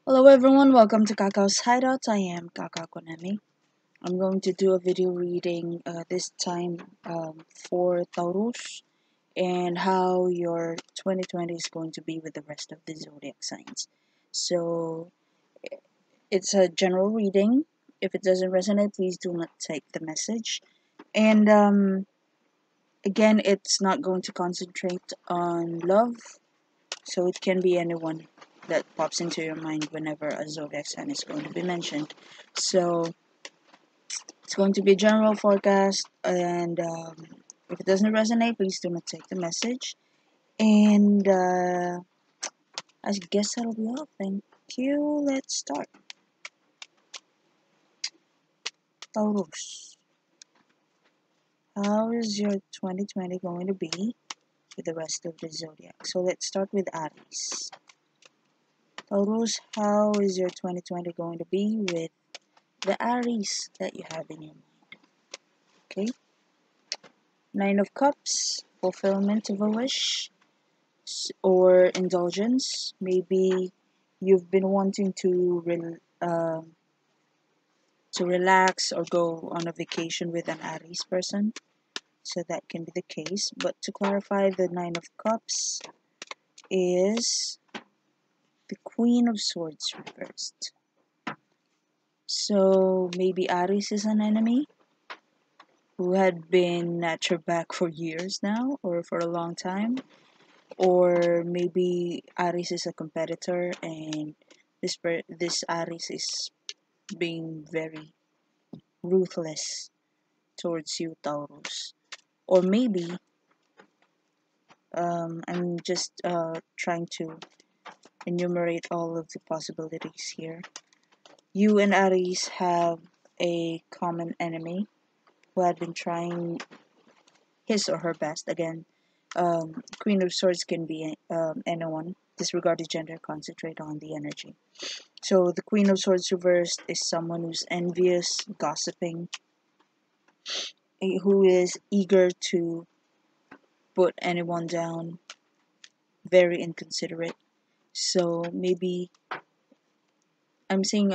Hello everyone, welcome to Kakao's Hideout. I am Kaka Konami. I'm going to do a video reading this time for Taurus and how your 2020 is going to be with the rest of the zodiac signs. So it's a general reading. If it doesn't resonate, please do not take the message. And again, it's not going to concentrate on love, so it can be anyone that pops into your mind whenever a zodiac sign is going to be mentioned. So it's going to be a general forecast, and if it doesn't resonate, please do not take the message. And I guess that'll be all. Thank you. Let's start. Taurus. How is your 2020 going to be with the rest of the zodiac? So let's start with Aries. Taurus, how is your 2020 going to be with the Aries that you have in your mind? Okay. Nine of Cups, fulfillment of a wish or indulgence. Maybe you've been wanting to relax or go on a vacation with an Aries person, so that can be the case. But to clarify, the Nine of Cups is the Queen of Swords reversed. So maybe Aries is an enemy who had been at your back for years now or for a long time, or maybe Aries is a competitor and this Aries is being very ruthless towards you, Taurus. Or maybe I'm just trying to enumerate all of the possibilities here. You and Aries have a common enemy who had been trying his or her best. Again, Queen of Swords can be anyone. Disregard the gender, concentrate on the energy. So the Queen of Swords reversed is someone who's envious, gossiping, who is eager to put anyone down, very inconsiderate. So maybe I'm seeing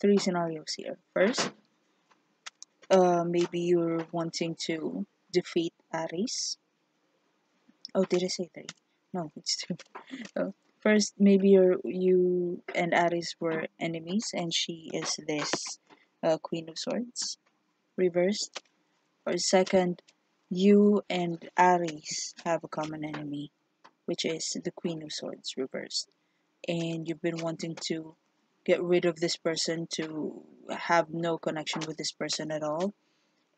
three scenarios here. First, maybe you're wanting to defeat Aries. Oh, did I say three? No, it's two. First, maybe you and Aries were enemies, and she is this Queen of Swords reversed. Or second, you and Aries have a common enemy, which is the Queen of Swords reversed, and you've been wanting to get rid of this person, to have no connection with this person at all.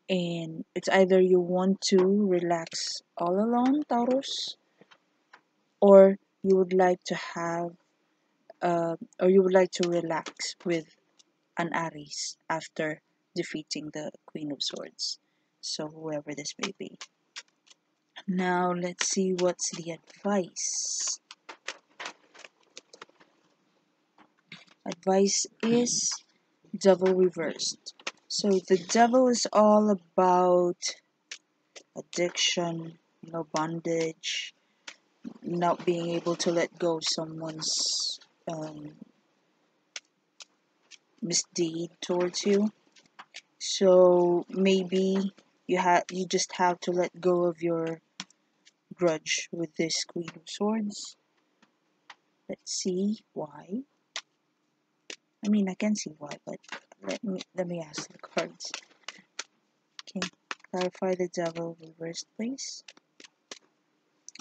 And it's either you want to relax all alone, Taurus, or you would like to have or you would like to relax with an Aries after defeating the Queen of Swords. So whoever this may be. Now let's see what's the advice. Advice is Devil reversed. So the Devil is all about addiction, bondage, not being able to let go of someone's misdeed towards you. So maybe you just have to let go of your grudge with this Queen of Swords. Let's see why. I mean, I can see why, but let me ask the cards. Okay, clarify the Devil reversed, please.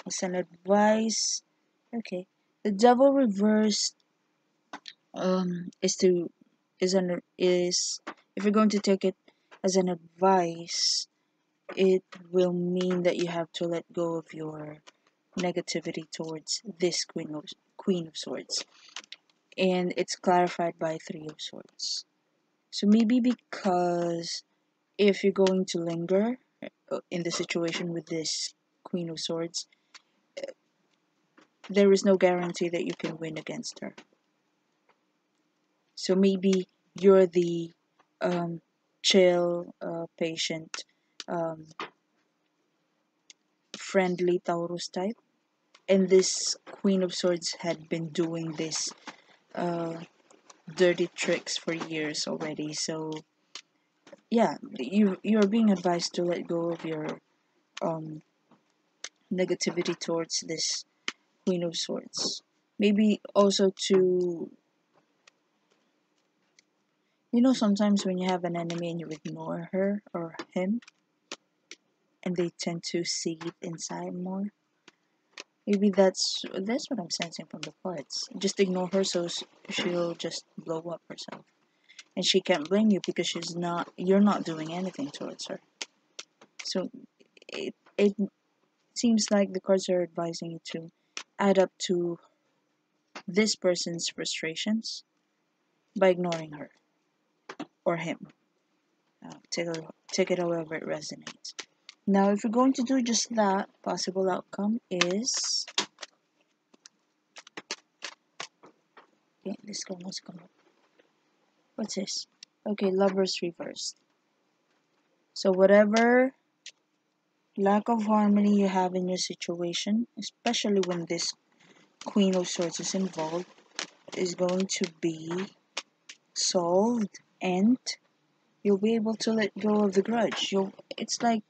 As an advice, okay, the Devil reversed is if you're going to take it as an advice, it will mean that you have to let go of your negativity towards this Queen of Swords, and it's clarified by Three of Swords. So maybe because if you're going to linger in the situation with this Queen of Swords, there is no guarantee that you can win against her. So maybe you're the chill, patient, friendly Taurus type, and this Queen of Swords had been doing this dirty tricks for years already. So yeah, you're being advised to let go of your um, negativity towards this Queen of Swords. Maybe also to, sometimes when you have an enemy and you ignore her or him, and they tend to see it inside more. Maybe that's what I'm sensing from the cards. Just ignore her, so she'll just blow up herself, and she can't blame you because you're not doing anything towards her. So it seems like the cards are advising you to add up to this person's frustrations by ignoring her or him. Take it however it resonates. Now, if you're going to do just that, possible outcome is... Okay, this card must come up. What's this? Okay, Lovers reversed. So whatever lack of harmony you have in your situation, especially when this Queen of Swords is involved, is going to be solved, and you'll be able to let go of the grudge. It's like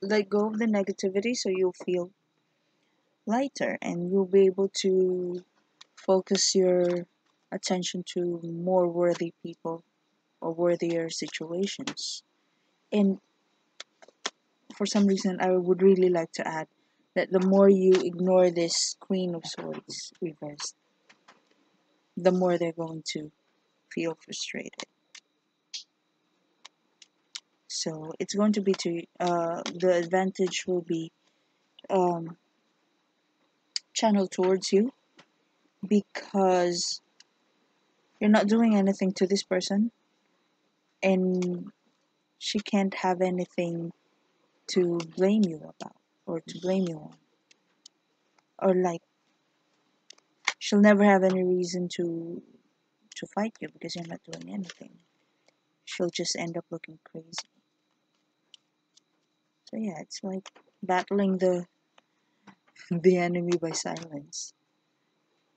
let go of the negativity, so you'll feel lighter and you'll be able to focus your attention to more worthy people or worthier situations. And for some reason, I would really like to add that the more you ignore this Queen of Swords reversed, the more they're going to feel frustrated. So it's going to be the advantage will be channeled towards you, because you're not doing anything to this person and she can't have anything to blame you about or to blame you on. Or like, she'll never have any reason to fight you because you're not doing anything. She'll just end up looking crazy. So yeah, it's like battling the enemy by silence.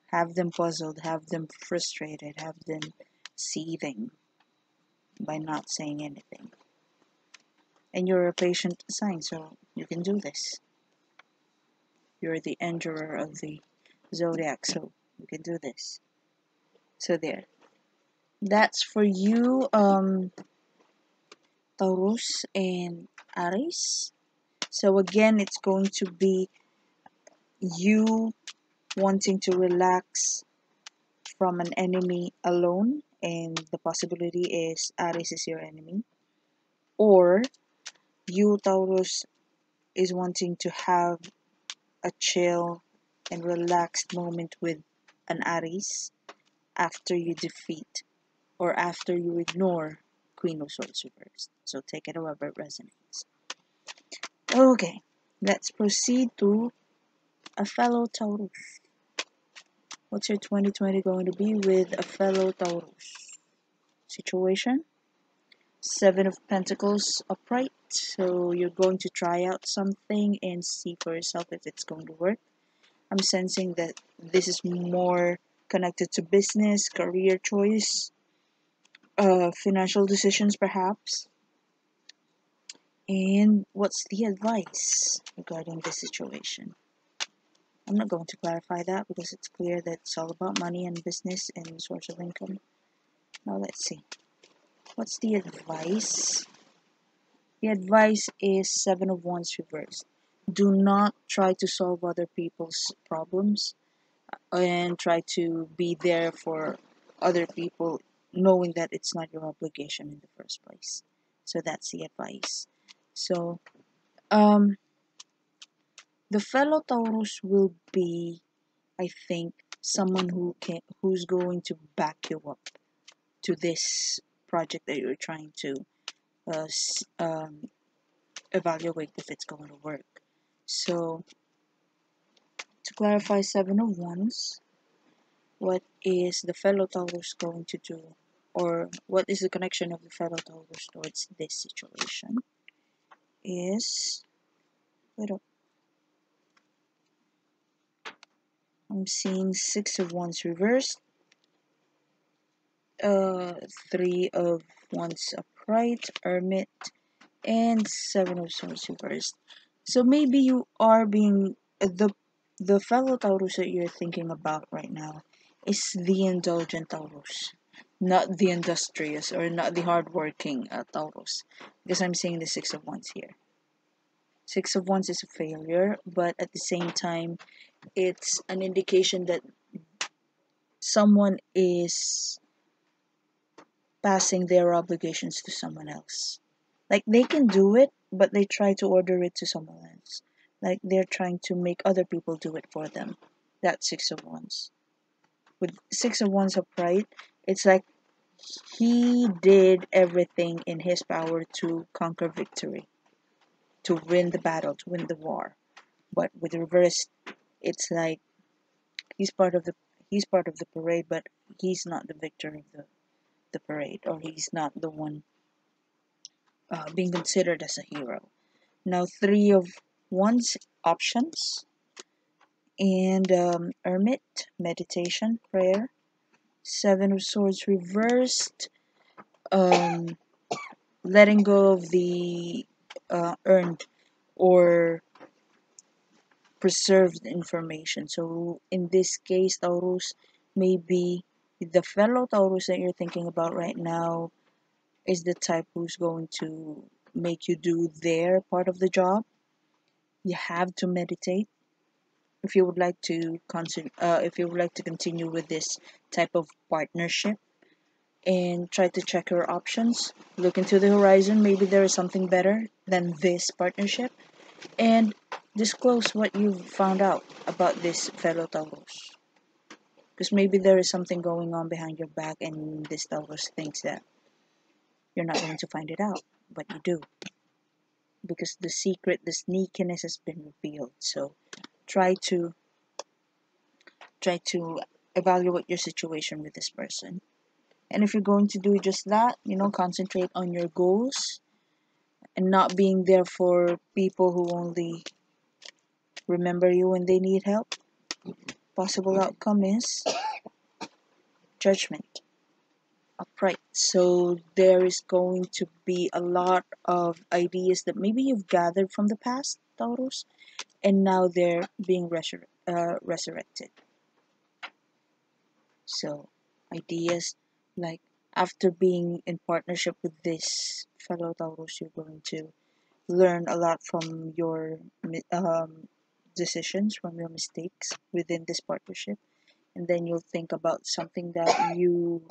Have them puzzled, have them frustrated, have them seething by not saying anything. And you're a patient sign, so you can do this. You're the endurer of the Zodiac, so you can do this. So there. That's for you, Taurus and Aries. So again, it's going to be you wanting to relax from an enemy alone, and the possibility is Aries is your enemy. Or you, Taurus, is wanting to have a chill and relaxed moment with an Aries after you defeat or after you ignore Queen of Swords reversed. So take it however it resonates. Okay, let's proceed to a fellow Taurus. What's your 2020 going to be with a fellow Taurus? Situation? 7 of Pentacles upright. So you're going to try out something and see for yourself if it's going to work. I'm sensing that this is more connected to business, career choice, financial decisions perhaps. And what's the advice regarding this situation? I'm not going to clarify that because it's clear that it's all about money and business and source of income. Now let's see. What's the advice? The advice is 7 of Wands reversed. Do not try to solve other people's problems and try to be there for other people knowing that it's not your obligation in the first place. So that's the advice. So the fellow Taurus will be, I think, someone who's going to back you up to this project that you're trying to evaluate if it's going to work. So to clarify 7 of Wands, what is the fellow Taurus going to do, or what is the connection of the fellow Taurus towards this situation is, wait up, I'm seeing Six of Wands reversed, Three of Wands upright, Hermit, and Seven of Swords reversed. So maybe you are being the fellow Taurus that you're thinking about right now is the indulgent Taurus, not the industrious or not the hardworking Taurus, because I'm seeing the Six of Wands here. Six of Wands is a failure, but at the same time, it's an indication that someone is passing their obligations to someone else. Like they can do it, but they try to order it to someone else. Like they're trying to make other people do it for them. That's Six of Wands. With Six of Wands upright, it's like he did everything in his power to conquer victory, to win the battle, to win the war. But with reverse, it's like he's part of the parade, but he's not the victor of the parade, or he's not the one being considered as a hero. Now, Three of Wands options, and Hermit, meditation, prayer. Seven of Swords reversed, um, letting go of the earned or preserved information. So in this case, Taurus, maybe the fellow Taurus that you're thinking about right now is the type who's going to make you do their part of the job. You have to meditate if you would like to continue with this type of partnership, and try to check your options. Look into the horizon. Maybe there is something better than this partnership, and disclose what you've found out about this fellow Taurus. Because maybe there is something going on behind your back, and this Taurus thinks that you're not going to find it out, but you do. Because the secret, the sneakiness has been revealed. So try to evaluate your situation with this person. And if you're going to do just that, concentrate on your goals and not being there for people who only remember you when they need help. Possible outcome is Judgment, upright. So there is going to be a lot of ideas that maybe you've gathered from the past, Taurus, and now they're being resurrected. So ideas like, after being in partnership with this fellow Taurus, you're going to learn a lot from your decisions, from your mistakes within this partnership, and then you'll think about something that you've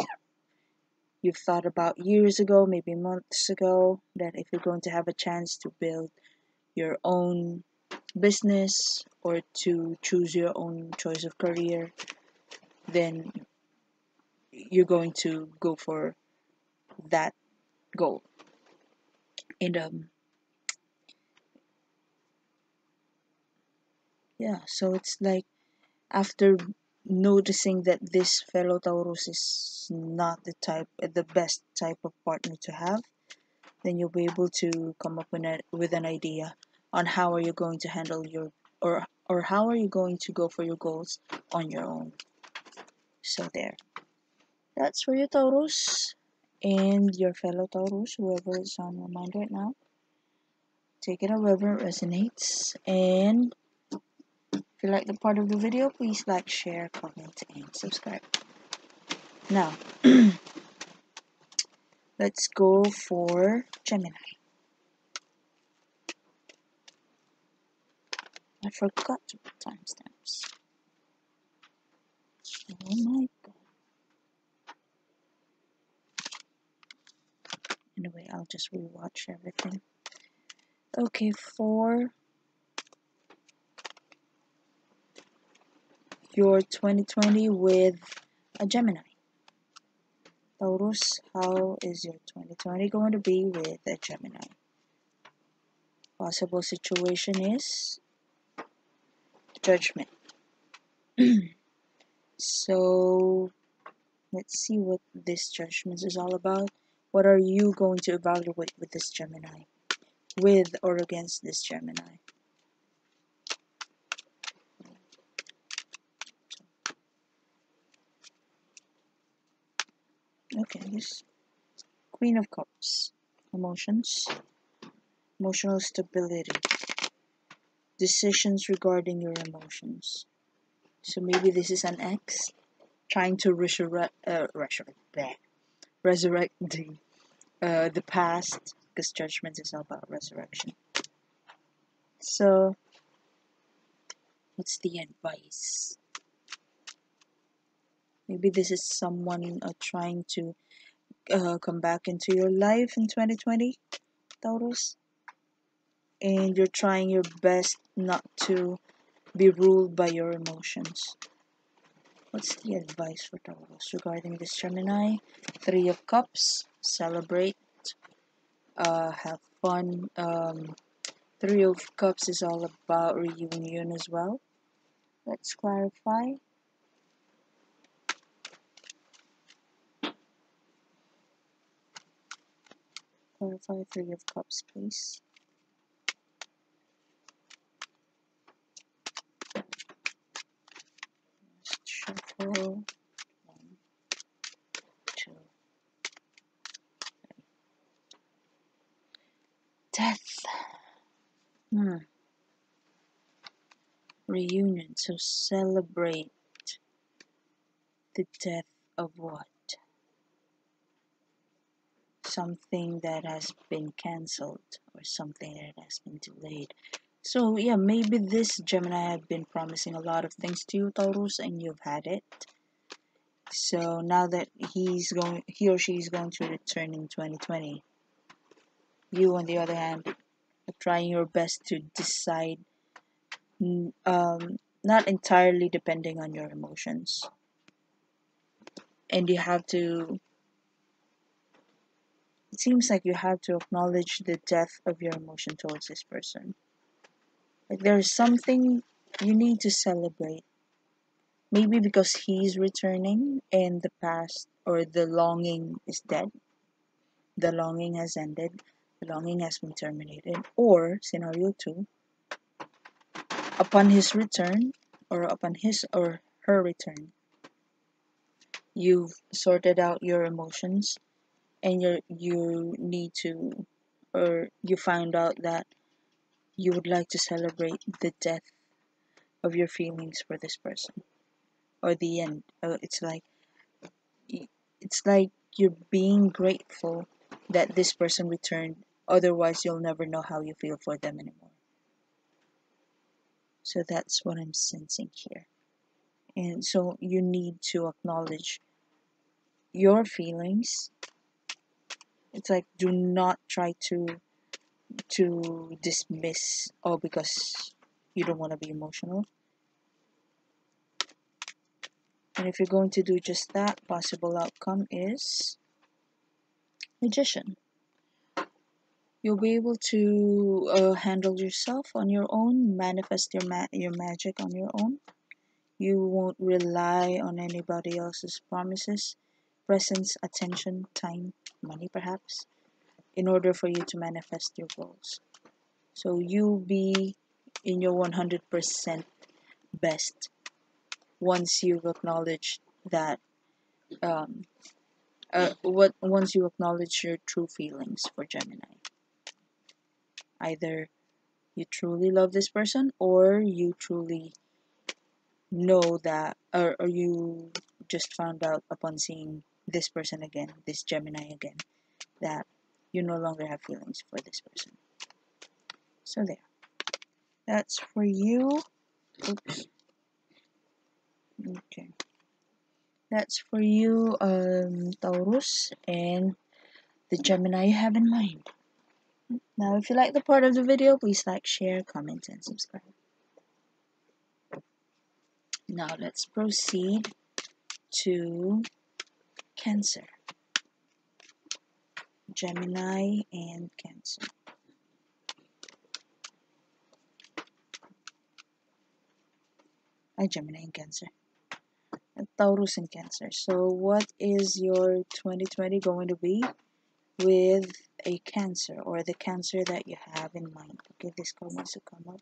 thought about years ago, maybe months ago, that if you're going to have a chance to build your own business or to choose your own choice of career, then you're going to go for that goal. And yeah, so it's like, after noticing that this fellow Taurus is not the best type of partner to have, then you'll be able to come up with an idea on how are you going to handle your, or how are you going to go for your goals on your own. So there. That's for you, Taurus, and your fellow Taurus, whoever is on your mind right now. Take it however it resonates, and if you like the part of the video, please like, share, comment, and subscribe. Now, let's go for Gemini. I forgot to put timestamps. Oh my god. Anyway, I'll just rewatch everything. Okay, for your 2020 with a Gemini. Taurus, how is your 2020 going to be with a Gemini? Possible situation is Judgment. So let's see what this Judgment is all about. What are you going to evaluate with this Gemini? With or against this Gemini? Okay, this Queen of Cups. Emotions, emotional stability, decisions regarding your emotions. So maybe this is an ex trying to resurrect the past, because judgment is all about resurrection. So, what's the advice? Maybe this is someone trying to come back into your life in 2020, Taurus, and you're trying your best not to be ruled by your emotions. What's the advice for Taurus regarding this Gemini? Three of Cups, celebrate, have fun. Three of Cups is all about reunion as well. Let's clarify. Clarify Three of Cups, please. Just shuffle. 1, 2. Death. Reunion. So celebrate the death of what? Something that has been cancelled or something that has been delayed. So yeah, maybe this Gemini had been promising a lot of things to you, Taurus, and you've had it. So now that he or she is going to return in 2020, you on the other hand are trying your best to decide, not entirely depending on your emotions. And you have to, it seems like you have to acknowledge the depth of your emotion towards this person. Like there's something you need to celebrate. Maybe because he's returning and the past or the longing is dead. The longing has ended. The longing has been terminated. Or, scenario 2, upon his return or upon his or her return, you've sorted out your emotions and you need to, or you found out that you would like to celebrate the death of your feelings for this person or the end. It's like you're being grateful that this person returned, otherwise you'll never know how you feel for them anymore. So that's what I'm sensing here. And so you need to acknowledge your feelings. It's like, do not try to dismiss, oh, because you don't want to be emotional. And if you're going to do just that, possible outcome is Magician. You'll be able to handle yourself on your own, manifest your magic on your own. You won't rely on anybody else's promises, presence, attention, time, money perhaps, in order for you to manifest your goals. So you'll be in your 100% best once you've acknowledged that, once you acknowledge your true feelings for Gemini. Either you truly love this person, or you truly know that, or you just found out upon seeing this person again, this Gemini again, that you no longer have feelings for this person. So there. That's for you. Oops. Okay. That's for you, Taurus, and the Gemini you have in mind. Now, if you like the part of the video, please like, share, comment, and subscribe. Now, let's proceed to Cancer. Gemini and Cancer. Gemini and Cancer. Taurus and Cancer. So what is your 2020 going to be with a Cancer, or the Cancer that you have in mind? Okay, this card wants to come up.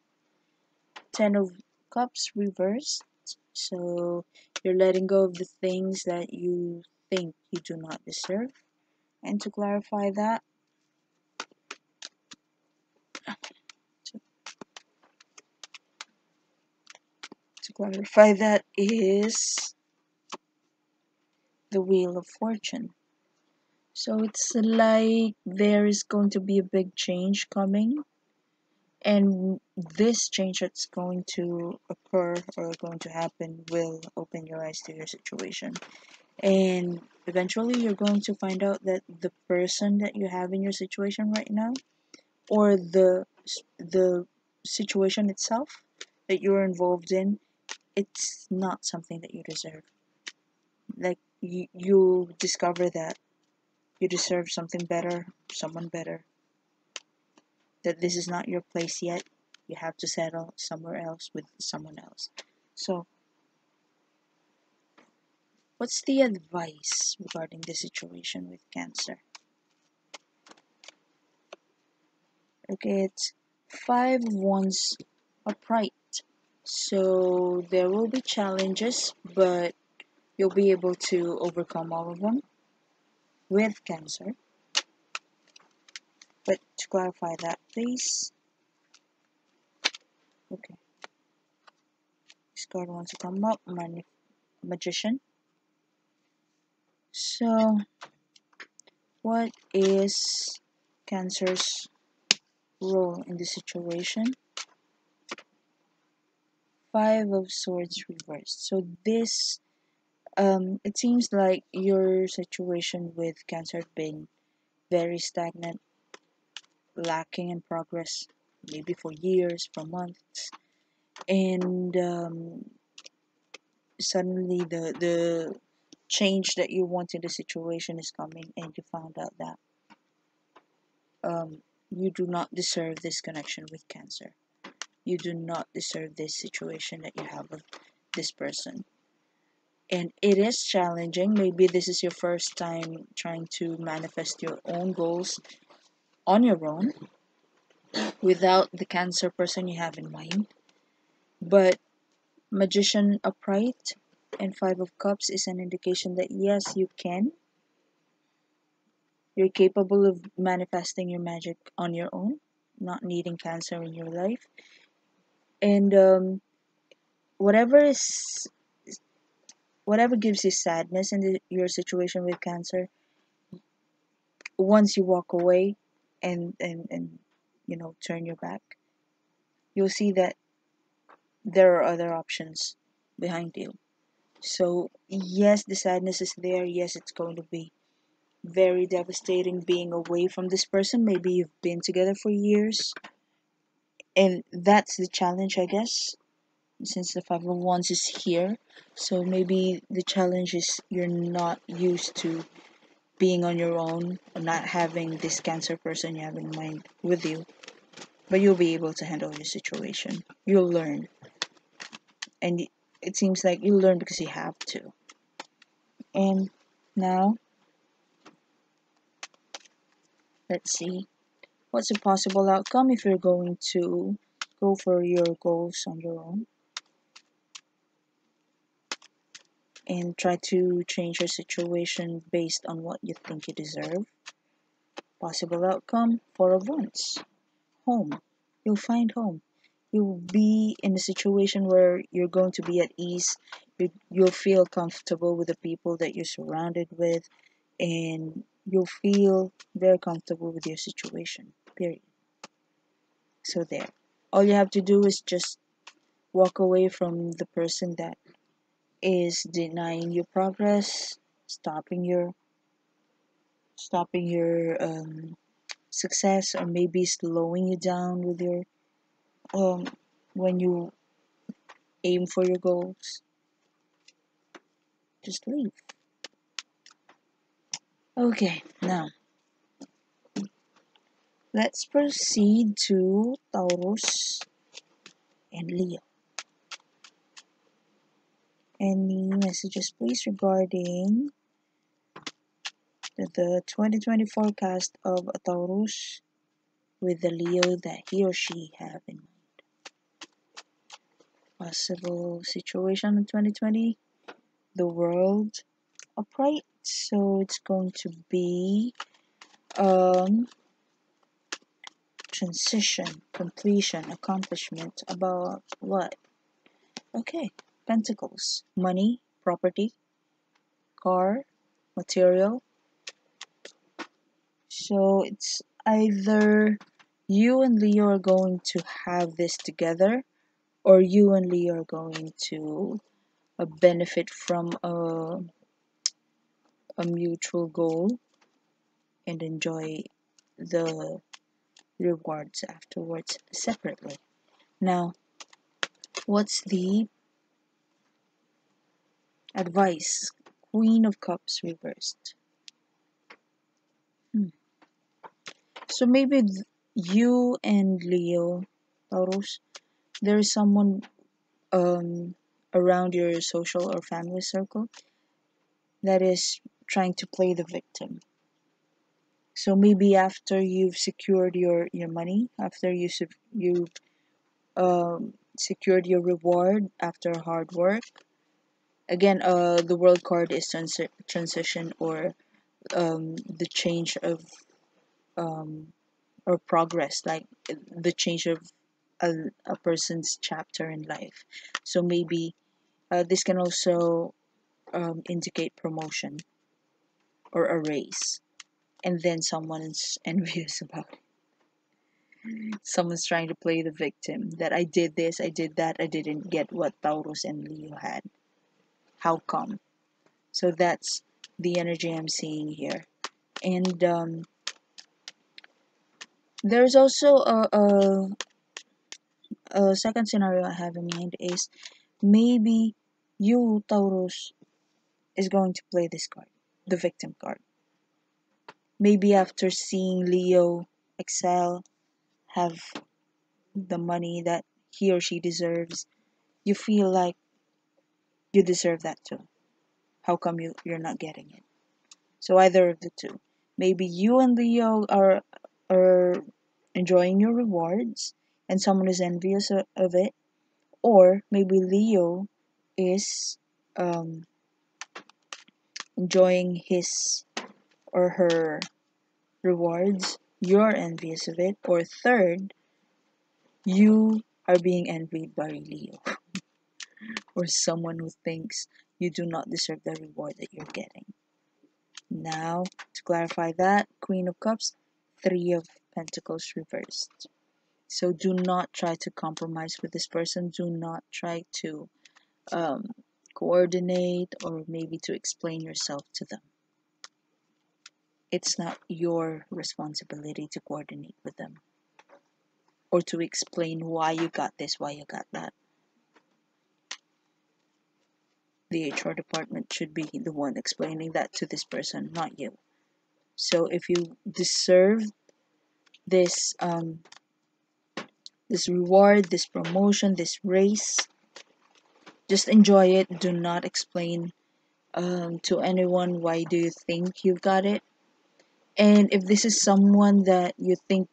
10 of Cups reversed. So you're letting go of the things that you think you do not deserve. And to clarify that, is the Wheel of Fortune. So it's like there is going to be a big change coming, and this change that's going to occur or going to happen will open your eyes to your situation. And eventually you're going to find out that the person that you have in your situation right now, or the situation itself that you're involved in, it's not something that you deserve. Like you discover that you deserve something better, someone better, that this is not your place yet. You have to settle somewhere else with someone else. So what's the advice regarding the situation with Cancer? Okay, it's 5 of Wands upright. So there will be challenges, but you'll be able to overcome all of them with Cancer. But to clarify that, please. Okay. This card wants to come up, Magician. So, what is Cancer's role in the situation? 5 of Swords reversed. So this, it seems like your situation with Cancer has been very stagnant, lacking in progress, maybe for years, for months, and suddenly the change that you want in the situation is coming, and you found out that you do not deserve this connection with Cancer. You do not deserve this situation that you have with this person. And it is challenging. Maybe this is your first time trying to manifest your own goals on your own without the Cancer person you have in mind. But Magician upright and 5 of Cups is an indication that yes, you can. You're capable of manifesting your magic on your own, not needing Cancer in your life. And whatever gives you sadness in your situation with Cancer, once you walk away and turn your back, you'll see that there are other options behind you. So yes, the sadness is there. Yes, it's going to be very devastating being away from this person. Maybe you've been together for years, and that's the challenge, I guess, since the 5 of Wands is here. So maybe the challenge is you're not used to being on your own, or not having this Cancer person you have in mind with you. But you'll be able to handle your situation. You'll learn. And it seems like you'll learn because you have to. And now, let's see. What's a possible outcome if you're going to go for your goals on your own and try to change your situation based on what you think you deserve? Possible outcome, 4 of Wands. Home. You'll find home. You'll be in a situation where you're going to be at ease. You'll feel comfortable with the people that you're surrounded with, and you'll feel very comfortable with your situation, period. So there. All you have to do is just walk away from the person that is denying your progress, stopping your success, or maybe slowing you down with your when you aim for your goals. Just leave. Okay, now let's proceed to Taurus and Leo. Any messages, please, regarding the 2020 forecast of a Taurus with the Leo that he or she have in mind? Possible situation in 2020, the world, upright. So it's going to be transition, completion, accomplishment. About what? Okay, Pentacles, money, property, car, material. So it's either you and Leo are going to have this together, or you and Leo are going to benefit from a mutual goal and enjoy the rewards afterwards separately. Now, what's the advice? Queen of Cups reversed. So maybe you and Leo, Taurus, there's someone around your social or family circle that is trying to play the victim. So maybe after you've secured your money, after you secured your reward after hard work. Again, the world card is transition or the change of or progress, like the change of a person's chapter in life. So maybe this can also indicate promotion or a raise, and then someone's envious about it. Someone's trying to play the victim that I did this, I did that, I didn't get what Taurus and Leo had. How come? So that's the energy I'm seeing here. And there's also a second scenario I have in mind is maybe you, Taurus, is going to play this card, the victim card. Maybe after seeing Leo excel, have the money that he or she deserves, you feel like you deserve that too. How come you're not getting it? So either of the two. Maybe you and Leo are enjoying your rewards and someone is envious of it, or maybe Leo is um, enjoying his or her rewards, you're envious of it, or third, you are being envied by Leo or someone who thinks you do not deserve the reward that you're getting. Now, to clarify that, Queen of Cups, Three of Pentacles reversed. So do not try to compromise with this person. Do not try to um, coordinate or maybe to explain yourself to them. It's not your responsibility to coordinate with them or to explain why you got this, why you got that. The HR department should be the one explaining that to this person, not you. So if you deserve this this reward, this promotion, this raise, just enjoy it. Do not explain to anyone why do you think you've got it. And if this is someone that you think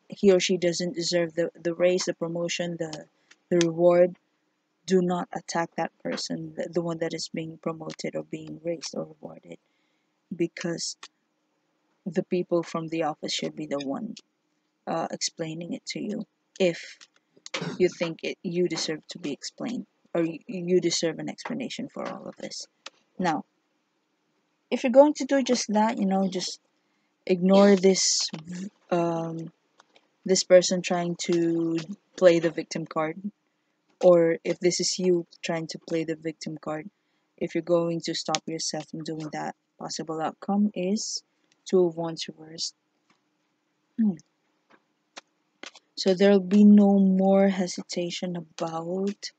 he or she doesn't deserve the raise, the promotion, the reward, do not attack that person, the one that is being promoted or being raised or rewarded, because the people from the office should be the one explaining it to you if you think you deserve to be explained or you deserve an explanation for all of this. Now, if you're going to do just that, just ignore this person trying to play the victim card, or if this is you trying to play the victim card, if you're going to stop yourself from doing that, possible outcome is Two of Wands reversed. So there'll be no more hesitation about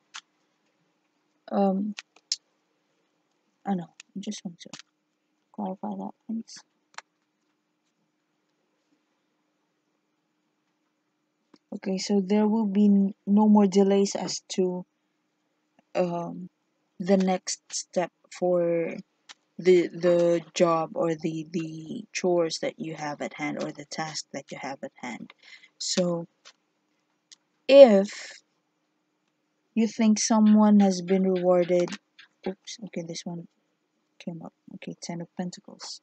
I know, I just want to clarify that, please. Okay, so there will be no more delays as to the next step for the job or the chores that you have at hand or the task that you have at hand. So if you think someone has been rewarded, oops, okay, this one came up. Okay, Ten of Pentacles.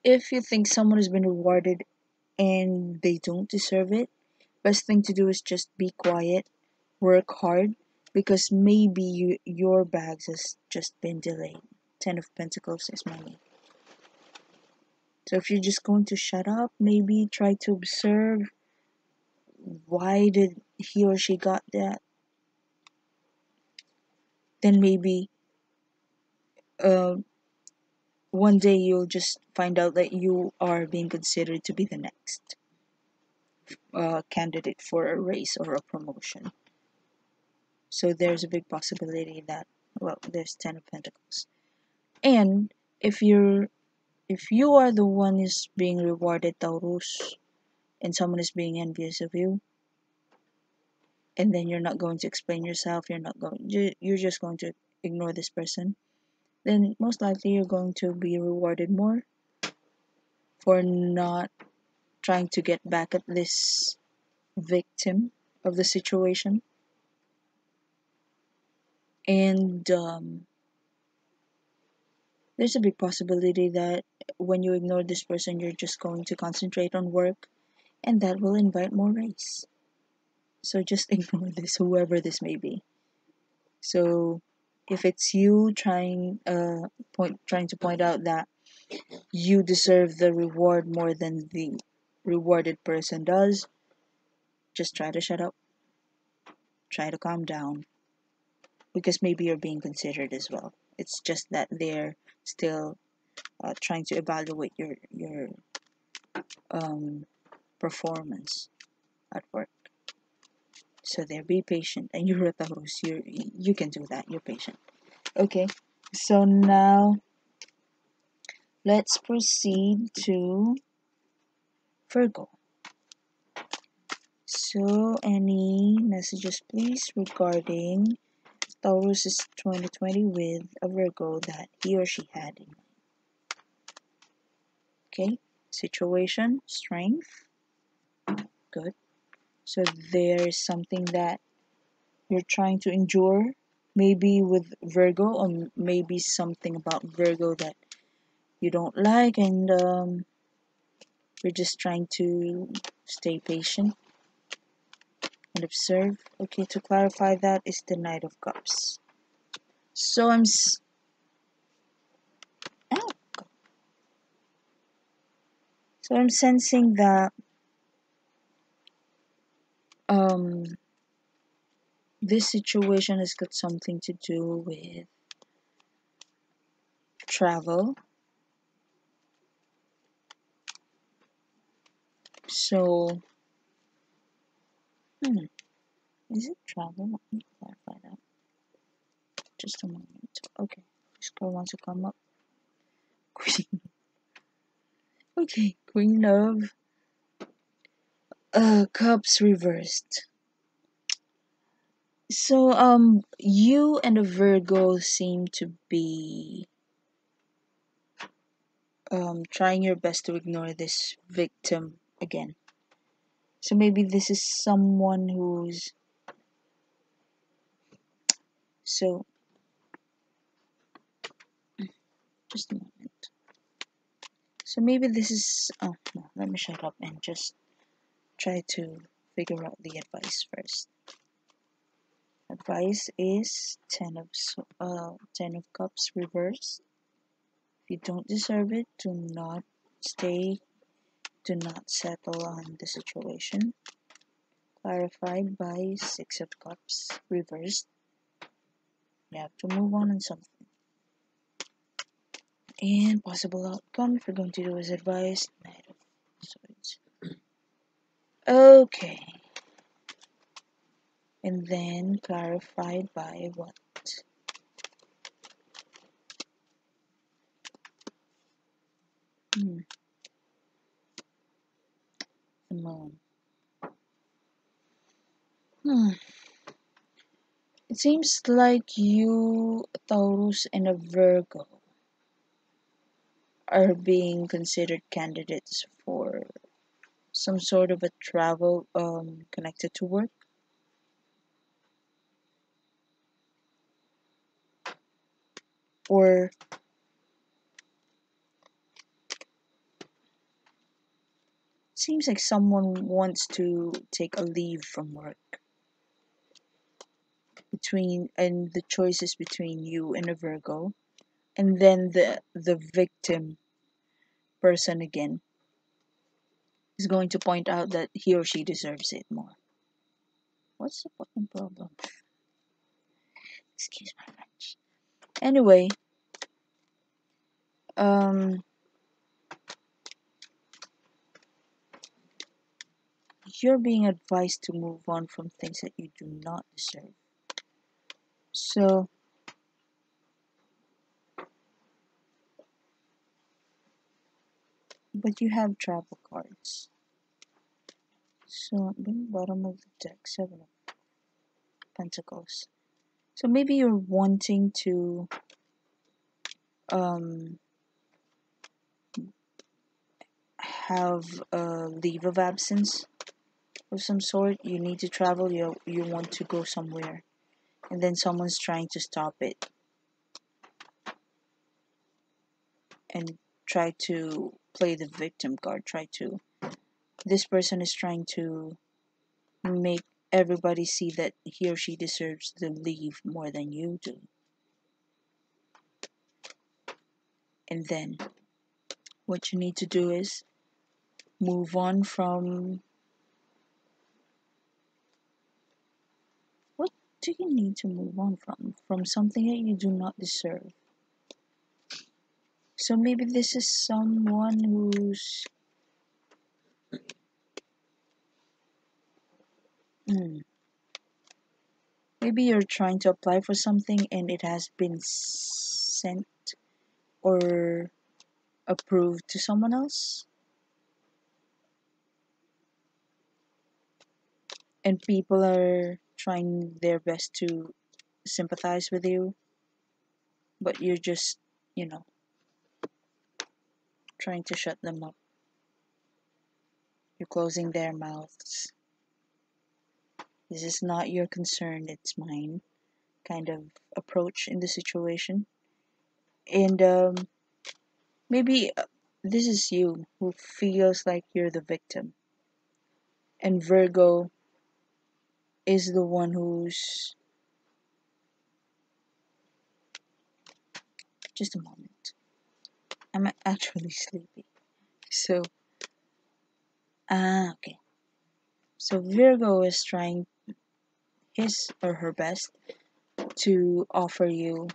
If you think someone has been rewarded and they don't deserve it, best thing to do is just be quiet, work hard, because maybe your bags has just been delayed. Ten of Pentacles is money. So if you're just going to shut up, maybe try to observe why did he or she got that, then maybe one day you'll just find out that you are being considered to be the next candidate for a raise or a promotion. So there's a big possibility that, well, there's Ten of Pentacles. And if you are the one who's being rewarded, Taurus, and someone is being envious of you, and then you're not going to explain yourself, you're just going to ignore this person, then most likely you're going to be rewarded more for not trying to get back at this victim of the situation. And there's a big possibility that when you ignore this person, you're just going to concentrate on work, and that will invite more race. So just ignore this, whoever this may be. So if it's you trying to point out that you deserve the reward more than the rewarded person does, just try to shut up. Try to calm down, because maybe you're being considered as well. It's just that they're still trying to evaluate your performance at work. So there, be patient, and you're a Taurus. You can do that. You're patient. Okay, so now let's proceed to Virgo. So any messages, please, regarding Taurus's 2020 with a Virgo that he or she had in mind. Okay, situation, strength, good. So there is something that you're trying to endure, maybe with Virgo, or maybe something about Virgo that you don't like, and you're just trying to stay patient and observe. Okay, to clarify, that is the Knight of Cups. So I'm sensing that this situation has got something to do with travel. So, is it travel? Let me clarify that. Just a moment. Okay, this girl wants to come up. Queen. Okay, Queen of Cups reversed. So, you and a Virgo seem to be trying your best to ignore this victim again. So maybe this is someone who's... So, just a moment. So maybe this is... Oh, no, let me shut up and just try to figure out the advice first. Advice is Ten of Cups reversed. If you don't deserve it, do not stay. Do not settle on the situation. Clarified by Six of Cups reversed. You have to move on something. And possible outcome, if you're going to do as advised, Knight of Swords. Okay. And then clarified by what? The Moon. It seems like you, Taurus, and a Virgo are being considered candidates for some sort of a travel connected to work. Or seems like someone wants to take a leave from work. And the choice is between you and a Virgo, and then the victim person again is going to point out that he or she deserves it more. What's the fucking problem? Excuse my French. Anyway, you're being advised to move on from things that you do not deserve. So, but you have travel cards. So, the bottom of the deck, 7 of Pentacles. So maybe you're wanting to have a leave of absence of some sort. You need to travel, you want to go somewhere, and then someone's trying to stop it and try to play the victim card. This person is trying to make everybody see that he or she deserves the leave more than you do. And then what you need to do is move on from... What do you need to move on from? From something that you do not deserve. So maybe this is someone who's... Maybe you're trying to apply for something and it has been sent or approved to someone else. And people are trying their best to sympathize with you. But you're just, trying to shut them up. You're closing their mouths. This is not your concern, it's mine kind of approach in the situation. And maybe this is you who feels like you're the victim. And Virgo is the one who's... Just a moment. I'm actually sleepy. So, okay. So Virgo is trying his or her best to offer you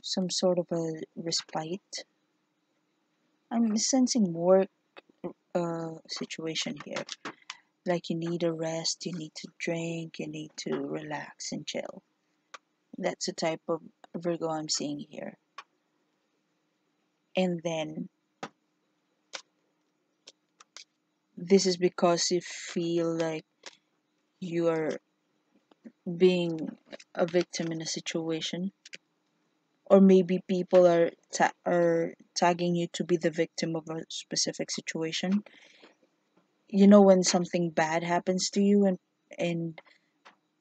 some sort of a respite. I'm sensing work situation here. Like you need a rest, you need to drink, you need to relax and chill. That's the type of Virgo I'm seeing here. And then this is because you feel like you are being a victim in a situation, or maybe people are tagging you to be the victim of a specific situation. You know, when something bad happens to you and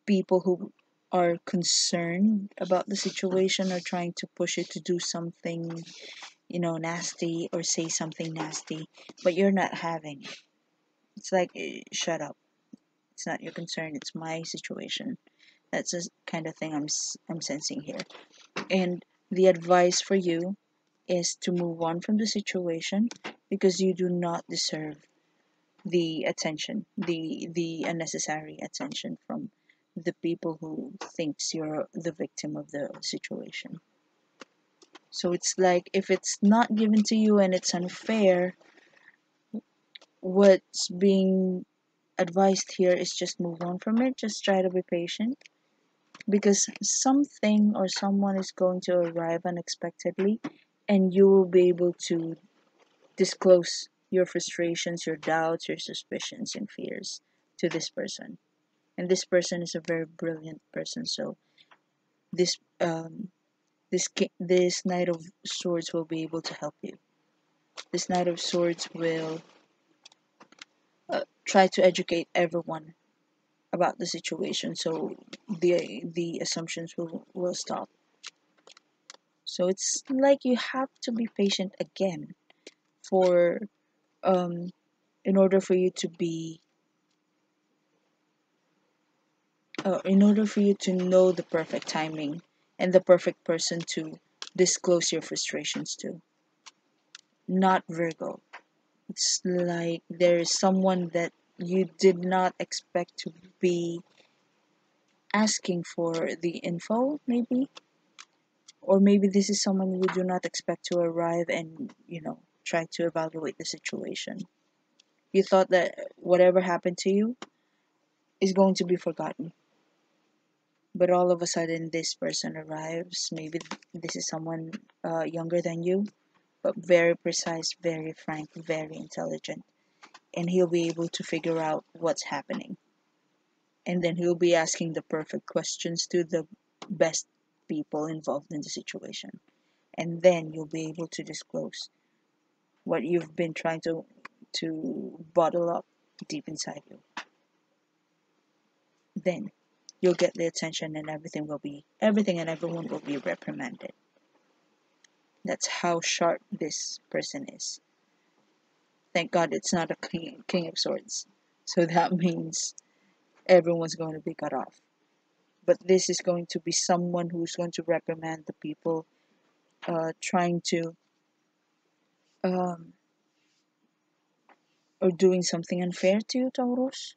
people who are concerned about the situation are trying to push you to do something, nasty, or say something nasty, but you're not having it. It's like, shut up. It's not your concern, it's my situation. That's the kind of thing I'm sensing here. And the advice for you is to move on from the situation because you do not deserve the attention, the unnecessary attention from the people who thinks you're the victim of the situation. So it's like, if it's not given to you and it's unfair, what's being advised here is just move on from it. Just try to be patient, because something or someone is going to arrive unexpectedly and you will be able to disclose your frustrations, your doubts, your suspicions and fears to this person. And this person is a very brilliant person, so this this Knight of Swords will be able to help you. This Knight of Swords will try to educate everyone about the situation, so the assumptions will stop. So it's like you have to be patient again for in order for you to be in order for you to know the perfect timing and the perfect person to disclose your frustrations to. Not Virgo. It's like there is someone that you did not expect to be asking for the info, maybe. Or maybe this is someone you do not expect to arrive and, try to evaluate the situation. You thought that whatever happened to you is going to be forgotten. But all of a sudden, this person arrives. Maybe this is someone younger than you, but very precise, very frank, very intelligent. And he'll be able to figure out what's happening. And then he'll be asking the perfect questions to the best people involved in the situation. And then you'll be able to disclose what you've been trying to bottle up deep inside you. Then you'll get the attention and everything and everyone will be reprimanded. That's how sharp this person is. Thank God it's not a king of swords. So that means everyone's going to be cut off. But this is going to be someone who's going to reprimand the people trying to or doing something unfair to you, Taurus.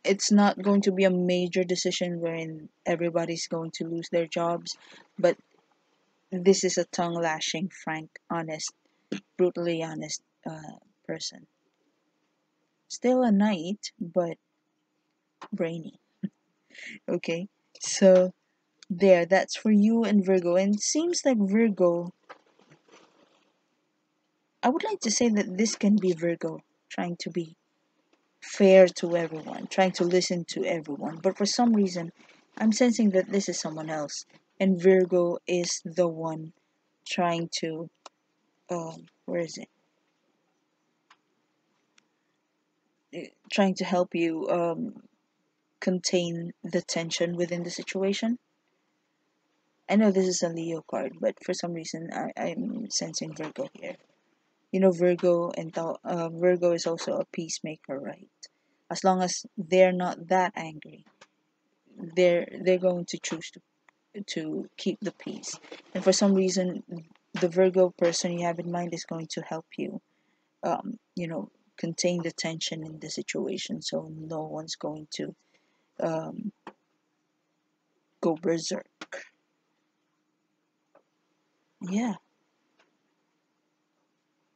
It's not going to be a major decision wherein everybody's going to lose their jobs, but this is a tongue-lashing, frank, honest, brutally honest person. Still a knight, but brainy. Okay, so that's for you and Virgo. And it seems like Virgo, I would like to say that this can be Virgo trying to be fair to everyone, trying to listen to everyone. But for some reason, I'm sensing that this is someone else. And Virgo is the one trying to, where is it? Trying to help you contain the tension within the situation. I know this is a Leo card, but for some reason I'm sensing Virgo here. Virgo and Virgo is also a peacemaker, right? As long as they're not that angry, they're going to choose to keep the peace. And for some reason, the Virgo person you have in mind is going to help you, contain the tension in the situation, so no one's going to go berserk. Yeah.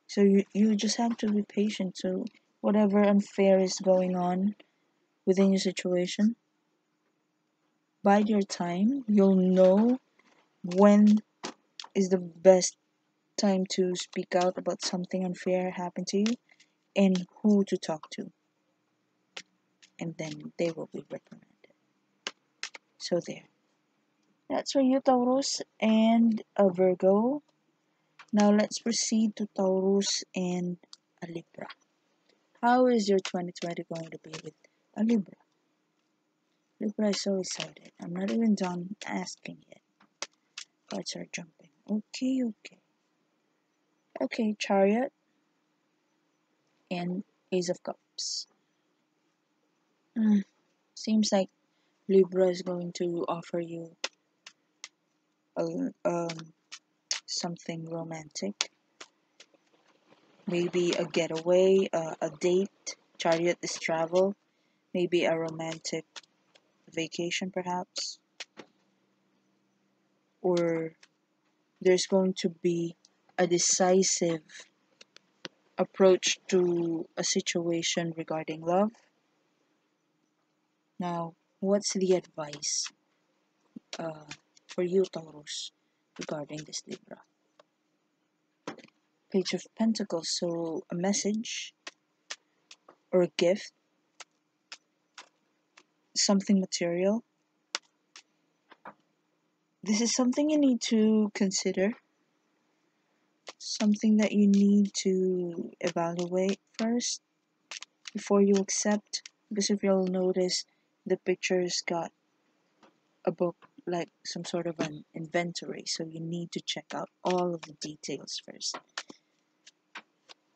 So you just have to be patient. So whatever unfair is going on within your situation, bide your time. You'll know when is the best time to speak out about something unfair happened to you and who to talk to. And then they will be reprimanded. So there. That's for you, Taurus and a Virgo. Now let's proceed to Taurus and a Libra. How is your 2020 going to be with a Libra? Libra is so excited. I'm not even done asking yet. Cards are jumping. Okay. Okay, Chariot and Ace of Cups. Seems like Libra is going to offer you something romantic. Maybe a getaway, a date. Chariot is travel. Maybe a romantic vacation, perhaps. Or there's going to be a decisive approach to a situation regarding love. Now, what's the advice for you, Taurus, regarding this Libra? Page of Pentacles, so a message or a gift, something material. This is something you need to consider, something that you need to evaluate first before you accept, because if you'll notice, the picture's got a book, like some sort of an inventory, so you need to check out all of the details first.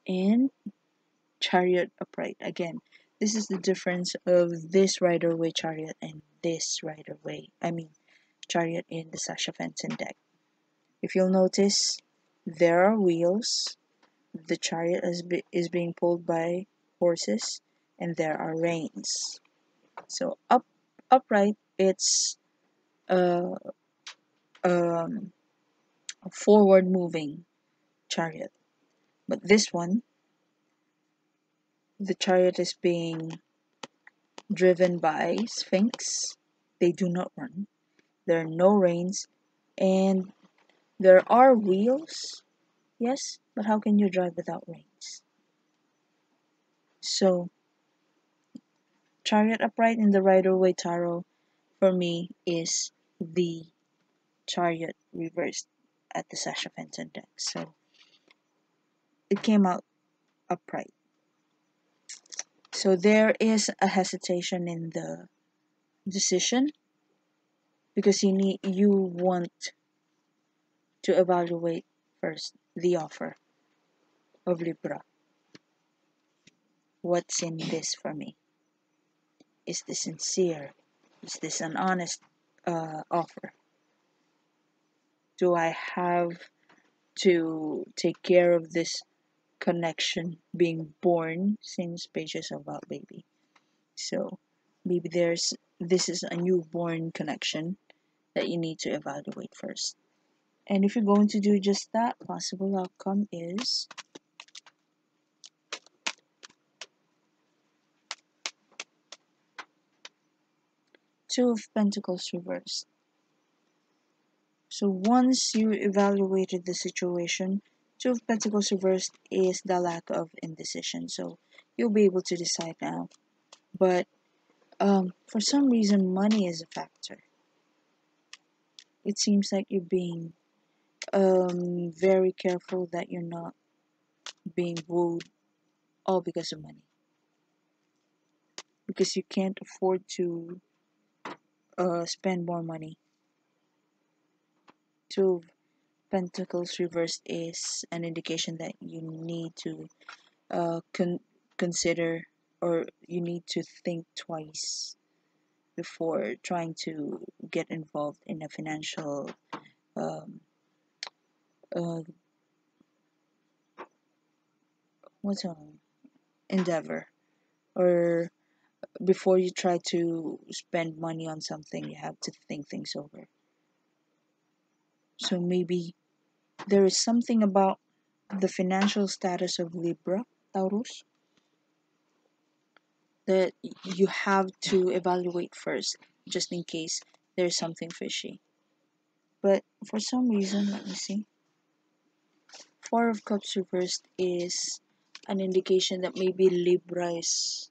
And Chariot upright. Again, this is the difference of this Rider-Waite Chariot and this Rider-Waite, Chariot in the Sasha Fenton deck. If you'll notice, there are wheels, the chariot is being pulled by horses, and there are reins. So upright, it's a forward moving chariot. But this one, the chariot is being driven by Sphinx. They do not run. There are no reins, and there are wheels, yes, but how can you drive without reins? So, Chariot upright in the Rider-Waite Tarot for me is the Chariot reversed at the Sasha Fenton deck. So, it came out upright. So there is a hesitation in the decision because you want to evaluate first the offer of Libra. What's in this for me? Is this sincere? Is this an honest offer? Do I have to take care of this connection being born since pages about baby? So maybe this is a newborn connection that you need to evaluate first. And if you're going to do just that, possible outcome is Two of Pentacles reversed. So once you evaluated the situation, Two of Pentacles reversed is the lack of indecision. So you'll be able to decide now. But for some reason, money is a factor. It seems like you're being very careful that you're not being wooed all because of money. Because you can't afford to spend more money. Two of Pentacles reversed is an indication that you need to consider, or you need to think twice before trying to get involved in a financial endeavor, or before you try to spend money on something, you have to think things over. So maybe there is something about the financial status of Libra, Taurus, that you have to evaluate first, just in case there's something fishy. But for some reason, let me see. Four of Cups reversed is an indication that maybe Libra is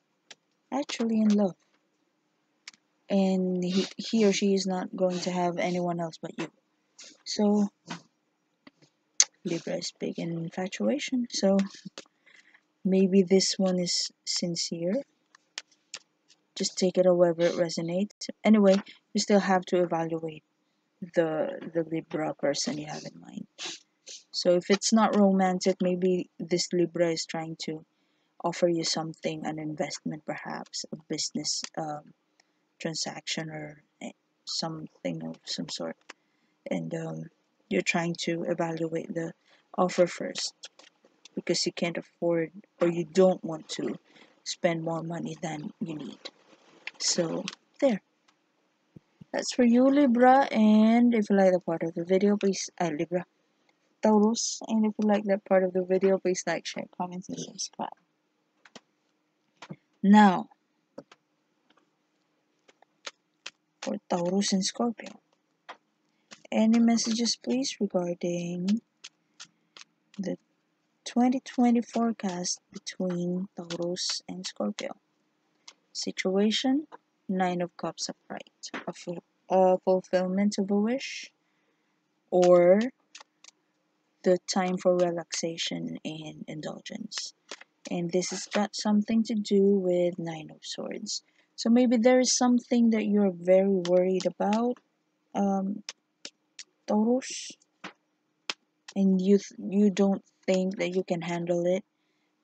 actually in love. And he or she is not going to have anyone else but you. So, Libra is big in infatuation. So, maybe this one is sincere. Just take it however it resonates. Anyway, you still have to evaluate the Libra person you have in mind. So if it's not romantic, maybe this Libra is trying to offer you something, an investment perhaps, a business transaction, or something of some sort. And you're trying to evaluate the offer first because you can't afford, or you don't want to spend more money than you need. So there, that's for you, Libra. And if you like the part of the video, please Libra, Taurus, and if you like that part of the video, please like, share, comment, and subscribe. Now for Taurus and Scorpio, any messages please regarding the 2020 forecast between Taurus and Scorpio? Situation: Nine of Cups upright, a fulfillment of a wish, or the time for relaxation and indulgence. And this has got something to do with Nine of Swords. So maybe there is something that you're very worried about, Taurus, and you don't think that you can handle it,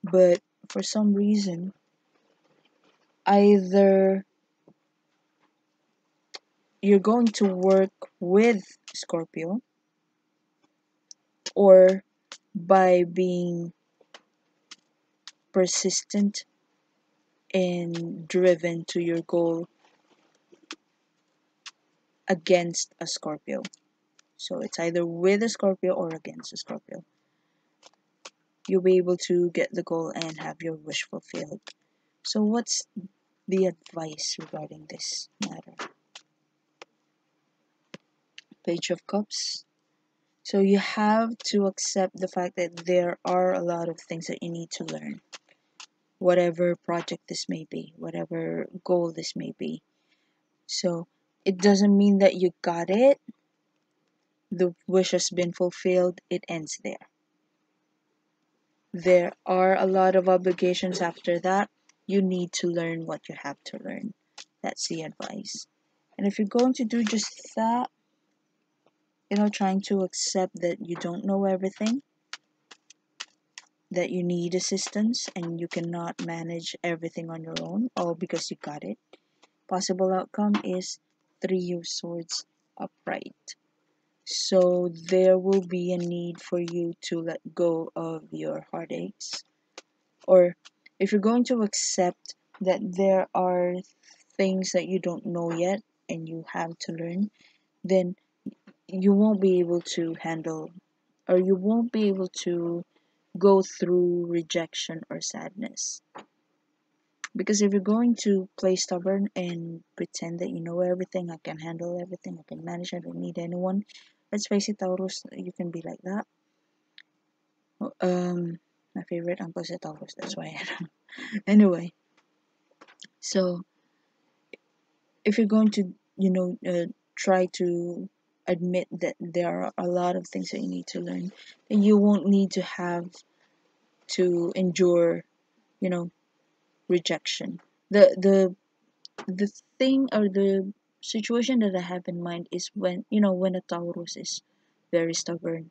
but for some reason, either you're going to work with Scorpio, or by being persistent and driven to your goal against a Scorpio. So it's either with a Scorpio or against a Scorpio. You'll be able to get the goal and have your wish fulfilled. So what's the advice regarding this matter? Page of Cups. So you have to accept the fact that there are a lot of things that you need to learn. Whatever project this may be, whatever goal this may be. So it doesn't mean that you got it, the wish has been fulfilled, it ends there. There are a lot of obligations after that. You need to learn what you have to learn. That's the advice. And if you're going to do just that, trying to accept that you don't know everything, that you need assistance and you cannot manage everything on your own, all because you got it. Possible outcome is 3 of Swords upright. So there will be a need for you to let go of your heartaches. Or if you're going to accept that there are things that you don't know yet and you have to learn, then you won't be able to handle, or you won't be able to go through rejection or sadness. Because if you're going to play stubborn and pretend that you know everything, I can handle everything, I can manage, I don't need anyone. Let's face it, Taurus, you can be like that. My favorite uncle is a Taurus, that's why I don't. Anyway, so if you're going to, try to admit that there are a lot of things that you need to learn, then you won't need to have to endure, rejection. The thing, or the situation that I have in mind is when a Taurus is very stubborn,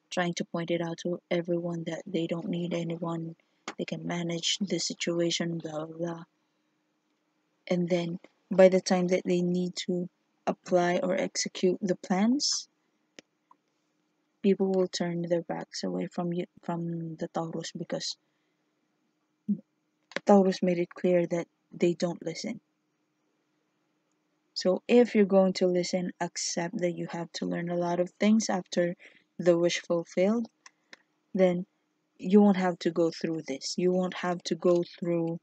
trying to point it out to everyone that they don't need anyone, they can manage the situation, blah blah blah. And then by the time that they need to apply or execute the plans, people will turn their backs away from the Taurus, because Taurus made it clear that they don't listen. So if you're going to listen, accept that you have to learn a lot of things after the wish fulfilled, then you won't have to go through this. You won't have to go through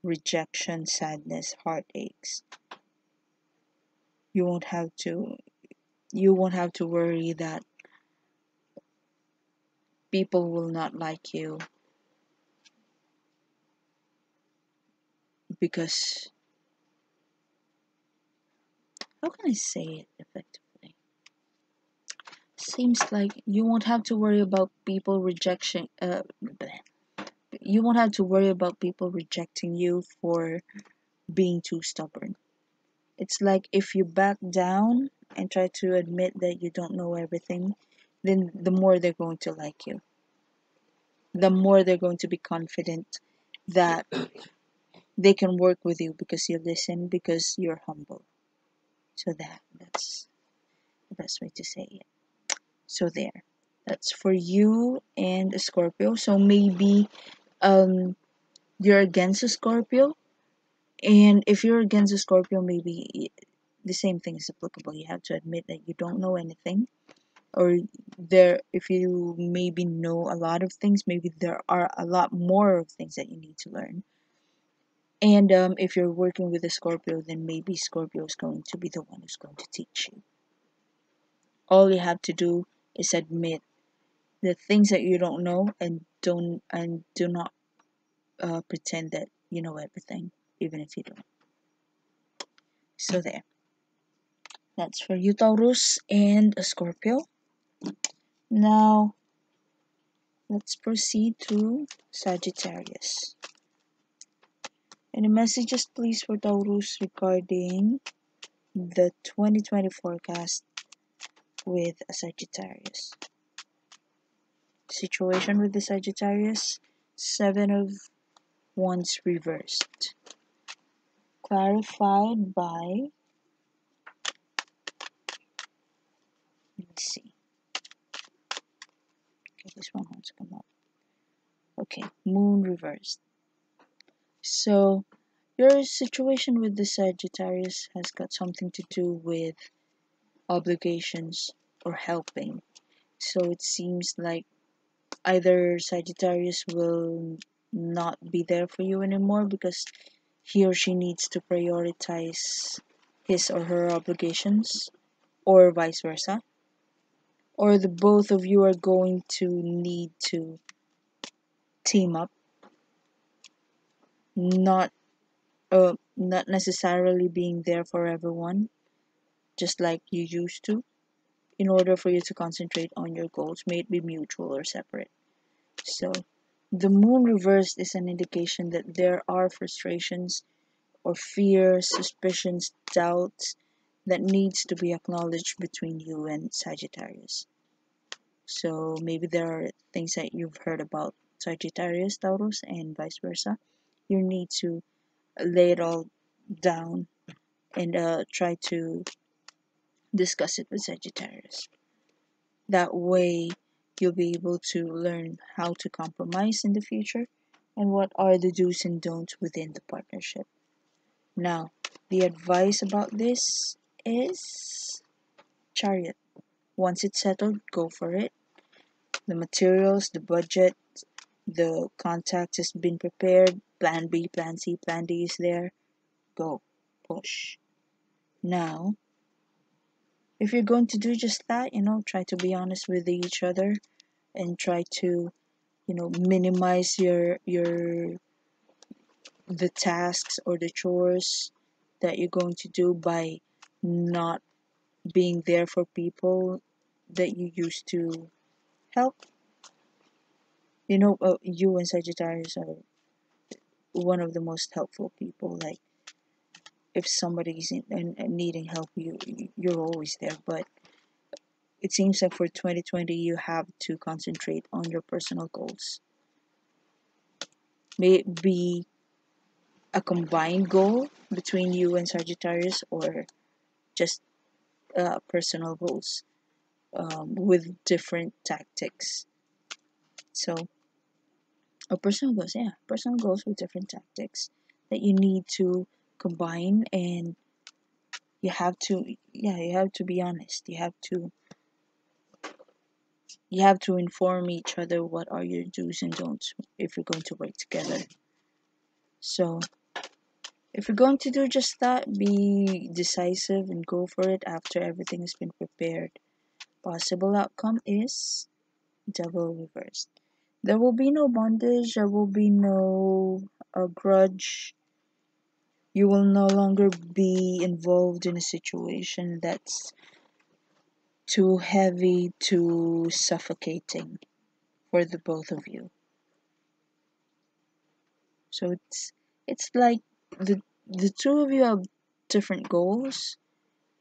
rejection, sadness, heartaches. You won't have to worry that people will not like you because, how can I say it effectively? Seems like you won't have to worry about people rejection. You won't have to worry about people rejecting you for being too stubborn. It's like if you back down and try to admit that you don't know everything, then the more they're going to like you. The more they're going to be confident that they can work with you because you listen, because you're humble. So that's the best way to say it. So there. That's for you and a Scorpio. So maybe you're against a Scorpio. And if you're against a Scorpio, maybe the same thing is applicable. You have to admit that you don't know anything. Or if you maybe know a lot of things, maybe there are a lot more of things that you need to learn. And if you're working with a Scorpio, then maybe Scorpio is going to be the one who's going to teach you. All you have to do is admit the things that you don't know, and do not pretend that you know everything, even if you don't. So there. That's for you, Taurus and a Scorpio. Now, let's proceed to Sagittarius. Any messages, please, for Taurus regarding the 2020 forecast with a Sagittarius? Situation with the Sagittarius, 7 of Once reversed. Clarified by, let's see. Okay, this one wants to come up. Okay, Moon reversed. So your situation with the Sagittarius has got something to do with obligations or helping. So it seems like either Sagittarius will not be there for you anymore because he or she needs to prioritize his or her obligations, or vice versa, or the both of you are going to need to team up, not not necessarily being there for everyone just like you used to, in order for you to concentrate on your goals, may it be mutual or separate. So the moon reversed is an indication that there are frustrations or fears, suspicions, doubts that needs to be acknowledged between you and Sagittarius. So maybe there are things that you've heard about Sagittarius, Taurus, and vice versa. You need to lay it all down and try to discuss it with Sagittarius. That way, you'll be able to learn how to compromise in the future and what are the do's and don'ts within the partnership. Now, the advice about this is Chariot. Once it's settled, go for it. The materials, the budget, the contact has been prepared. Plan B, Plan C, Plan D is there. Go. Push. Now, if you're going to do just that, try to be honest with each other and try to, minimize the tasks or the chores that you're going to do by not being there for people that you used to help. You and Sagittarius are one of the most helpful people. Like, if somebody's needing help, you're always there. But it seems like for 2020, you have to concentrate on your personal goals. May it be a combined goal between you and Sagittarius, or just personal goals with different tactics. So, personal goals with different tactics that you need to combine, and you have to be honest. You have to inform each other what are your do's and don'ts if you're going to work together. So if you're going to do just that, be decisive and go for it after everything has been prepared. Possible outcome is Devil reversed. There will be no bondage, there will be no grudge. You will no longer be involved in a situation that's too heavy, too suffocating for the both of you. So it's like the two of you have different goals,